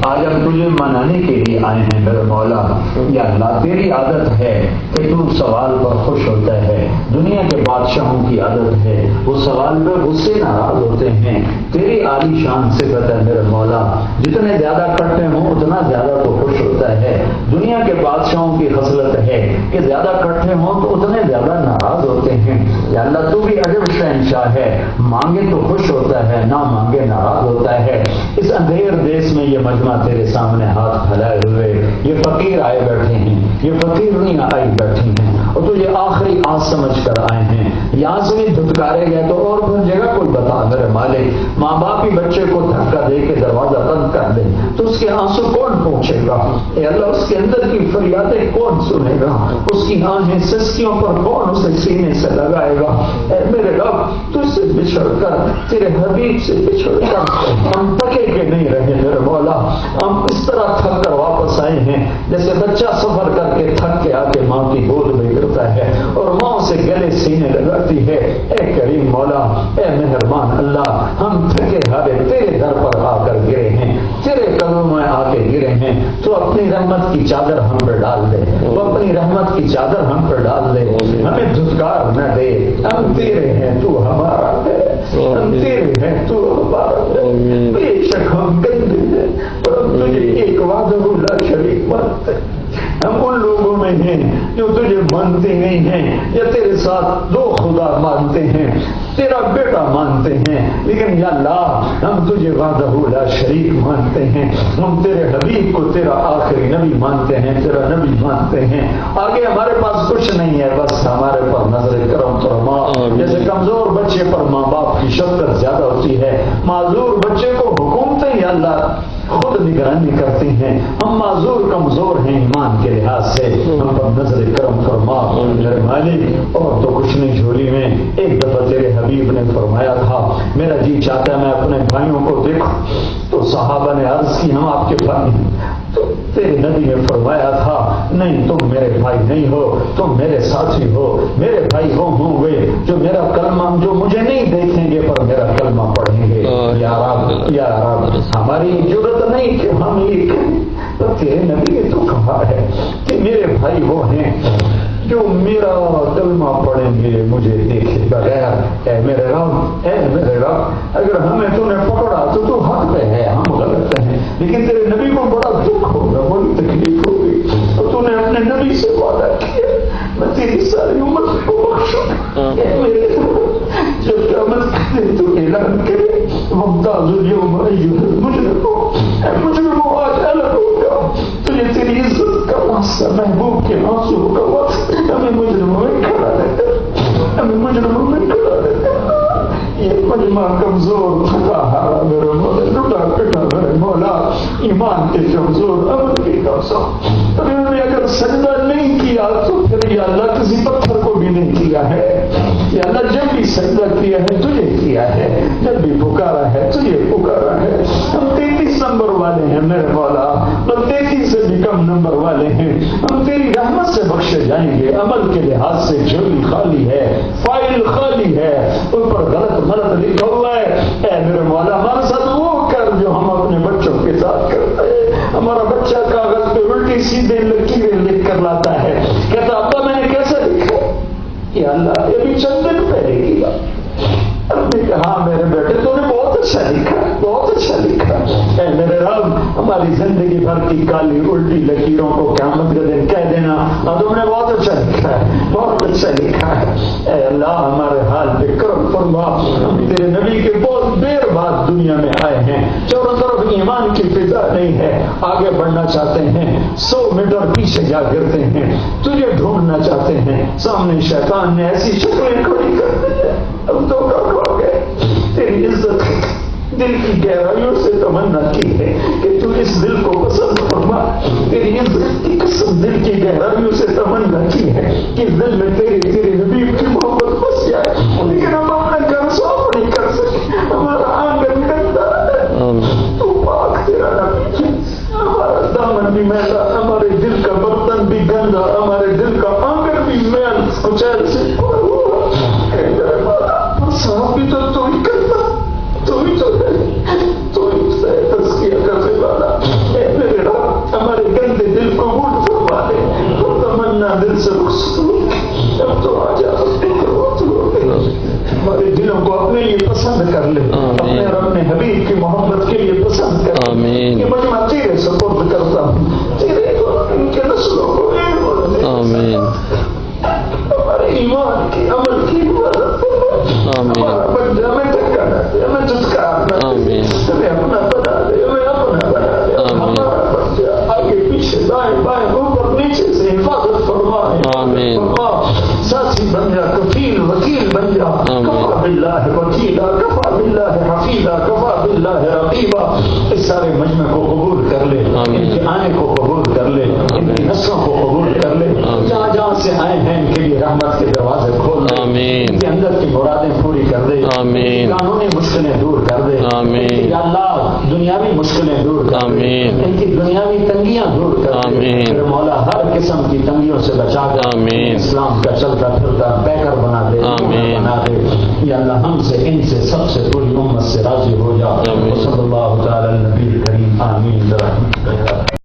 آج ہم تجھے منانے کے لیے آئے ہیں. میرے مولا، یا اللہ، تیری عادت ہے کہ تو سوال پر خوش ہوتا ہے. دنیا کے بادشاہوں کی عادت ہے، وہ سوال پہ غصے ناراض ہوتے ہیں. تیری عالی شان صفت ہے میرے مولا، جتنے زیادہ کرتے ہوں اتنا زیادہ تو خوش ہوتا ہے. دنیا کے بادشاہوں کی خصلت ہے کہ زیادہ کرتے ہوں تو اتنے زیادہ ناراض ہوتے ہیں. یا اللہ، تو بھی عجب شہنشاہ ہے، مانگے تو خوش ہوتا ہے، نہ مانگے ناراض ہوتا ہے. اس اندھیر دیس میں یہ مجمع تیرے سامنے ہاتھ پھیلائے ہوئے، یہ فقیر آئے بیٹھے ہیں، یہ فقیرنیاں آئی بیٹھی ہیں، اور تو یہ آخری آس سمجھ کر آئے ہیں. یہاں سے بھی دھتکارے گئے تو اور پھر جگہ کوئی بتا میرے مالک. ماں باپ ہی بچے کو دھکا دے کے دروازہ بند کر دے تو اس کے آنسو کون پہنچے گا؟ اے اللہ، اس کے اندر کی فریادیں کون سنے گا؟ اس کی آنکھیں سسکیوں پر کون اسے سینے سے لگائے گا؟ اے میرے رب، تجھ سے بچھڑ کر، تیرے حبیب سے بچھڑ کر ہم تھکے کے نہیں رہے میرے مولا. ہم اس طرح تھک کر واپس آئے ہیں جیسے بچہ سفر کر کے تھک کے آ کے ماں کی گود میں گرتا ہے اور ماں سے گلے سینے لگاتی ہے. اے کریم مولا، اے مہربان اللہ، ہم تھکے ہارے تیرے در پر آ کر گرے ہیں، تیرے قدموں میں آ کے گرے ہیں. تو اپنی رحمت کی چادر ہم پر ڈال دے، تو اپنی رحمت کی چادر ہم پر ڈال دے. ہمیں دھتکار نہ دے، ہم تیرے ہیں، تو ہمارا ہے، ہم تیرے ہیں، تو ہمارا ہے. بے شک ہم گندے ہیں، پر ہم تجھے ایک وحدہ لا شریک مانتے ہیں. ہم ان لوگوں میں ہیں جو تجھے مانتے نہیں ہیں، یا تیرے ساتھ دو خدا مانتے ہیں، تیرا بیٹا مانتے ہیں، لیکن یا اللہ، ہم تجھے وحدہ لا شریک مانتے ہیں. ہم تیرے حبیب کو تیرا آخری نبی مانتے ہیں، تیرا نبی مانتے ہیں. آگے ہمارے پاس کچھ نہیں ہے، بس ہمارے پر نظر کرم فرما. جیسے کمزور بچے پر ماں باپ کی شفقت زیادہ ہوتی ہے، معذور بچے کو حکومتیں یا اللہ خود نگرانی کرتی ہیں. ہم معذور کمزور ہیں ایمان کے لحاظ سے، ہم پر نظر کرم فرما میرے مالک. اور تو کچھ نہیں جھولی میں. ایک دفعہ تیرے حبیب نے فرمایا تھا، میرا جی چاہتا ہے میں اپنے بھائیوں کو دیکھوں. تو صحابہ نے عرض کی، ہم آپ کے بھائی ہیں. تو تیرے نبی نے فرمایا تھا، نہیں، تم میرے بھائی نہیں ہو، تم میرے ساتھی ہو. میرے بھائی وہ ہوں گے جو میرا کلمہ، جو مجھے نہیں دیکھیں گے پر میرا کلمہ پڑھیں گے. یا رب، یا رب، ہماری ضرورت نہیں کہ ہم یہ کہیں، پر تیرے نبی نے تو کہا ہے کہ میرے بھائی وہ ہیں جو میرا کلمہ پڑھیں گے مجھے دیکھے بغیر. اے میرے رب، اے میرے رب، اگر ہمیں تو نے پکڑا تو تو حق پہ ہے، ہم غلط ہیں. لیکن تیرے نبی کو بڑا دکھ ہوگا، بڑی تکلیف ہوگی، اور تو نے اپنے نبی سے وعدہ کیا میں تیری ساری عمر کو بخشوں گا۔ جب قیامت کے دن تو اعلان کرے ممتاز اليوم ایھا المجرمون، اے مجرموں آج الگ ہو گیا، تجھے تیری عزت کا واسطہ محبوب کے آنسو کا واسطہ ہمیں مجرموں میں کھڑا رہتا، ہمیں مجرموں میں کھڑا رہتا۔ یہ مجمع کمزور تھکا ہارا میرے مولا، ٹوٹا پٹا میرے مولا، ایمان کے کمزور، عمل کے کمزور، انہوں نے اگر سجدہ نہیں کیا تو پھر یا اللہ کسی پتھر کو بھی نہیں کیا ہے، یا اللہ جب بھی سجدہ کیا ہے تجھے کیا ہے، جب بھی پکارا ہے تجھے پکارا ہے۔ ہم 33 نمبر والے ہیں میرے مولا، اور 33 سے بھی کم نمبر والے ہیں، ہم تیری رحمت سے بخشے جائیں گے۔ عمل کے لحاظ سے جھولی خالی ہے، فائل خالی ہے، ان پر غلط لکھا ہوا ہے۔ اے میرے مولا ہمارے ساتھ وہ کر جو ہم اپنے بچوں کے ساتھ کرتے ہیں۔ ہمارا بچہ کاغذ پہ الٹی سیدھے لکیریں لکھ کر لاتا ہے، کہتا ابا میں نے کیسے لکھا؟ یا اللہ یہ بھی چند دن پہلے کی بات۔ اب نے کہا ہاں میرے بیٹے تو نے بہت اچھا لکھا، بہت اچھا لکھا۔ اے میرے رب ہماری زندگی بھر کی کالی الٹی لکیروں کو قیامت کے دن کہہ دینا اور تم نے بہت اچھا لکھا ہے، بہت اچھا لکھا ہے۔ اے اللہ ہمارے حال پہ کرم فرما۔ ہم تیرے نبی کے بہت دیر بعد دنیا میں آئے ہیں، چاروں طرف ایمان کی فضا نہیں ہے، آگے بڑھنا چاہتے ہیں، 100 میٹر پیچھے جا گرتے ہیں، تجھے ڈھونڈنا چاہتے ہیں، سامنے شیطان نے ایسی شکلیں کھڑی کر دی ہے، اب تو کھو گئے۔ تیری عزت دل کی گہرائیوں سے تمنا کی ہے کہ تو اس دل کو پسند فرما۔ تیری عزت کی قسم دل کی گہرائیوں سے تمنا کی ہے کہ دل میں تیرے نبی کی محبت بس جائے، لیکن ہم اپنا گھر صاف نہیں کر سکے، ہمارا آنگن گندا ہے، تو پاک تیرا نبی، ہمارا دامن بھی میلا، ہمارے دل کا برتن بھی گندا، ہمارے دل کا آنگن بھی میل کچیل سے پورا ہوا۔ صاف بھی تو ہی کرتا، تو ہی تو ہے، تو ہی سے تزکیہ کرنے والا۔ اے میرے رب ہمارے گندے دل کو قبول فرما لے، تو تمنا دل سے رخصت، اب تو آ جا ہمارے دلوں کو اپنے لیے پسند کر لے، اپنے اور اپنے حبیب کی محبت کے لیے پسند کر لے۔ یہ مجمع تیرے سپرد کرتا ہوں، تیرے ان کے نسلوں کو ہمارے ایمان کی عمل کی حفاظت ہمارا بچہ ہمیں ٹھکانا دے، ہمیں جھٹکارنا دے، ہمیں اپنا بنا دے، ہمیں اپنا بنا دے، ہمارا بچہ آگے پیچھے دائیں بائیں اوپر نیچے سے حفاظت فرمائے، ساتھی بن جا، کفیل وکیل بن جا، کفا باللہ وکیلا، کفا باللہ حفیظا، کفا باللہ رقیبا۔ اس سارے مجمع کو قبول کر لے، ان کے آنے کو قبول کر لے، ان کی نسلوں کو قبول کر لے، جہاں جہاں سے آئے ہیں ان کے لیے رحمت کے دروازے کھول دے، ان کے اندر کی مرادیں پوری کر دے، قانونی مشکلیں دور کر دے، یا اللہ دنیاوی مشکلیں دور کر دے، ان کی دنیاوی تنگیاں دور کر دے، میرے مولا ہر قسم کی تنگیوں سے بچا کر اسلام کا چلتا پھرتا پیکر بنا دے، بنا دے، یا اللہ ہم سے ان سے سب سے پوری امت سے راضی ہو جا۔ صلی اللہ تعالی النبی الکریم، آمین برحمتک۔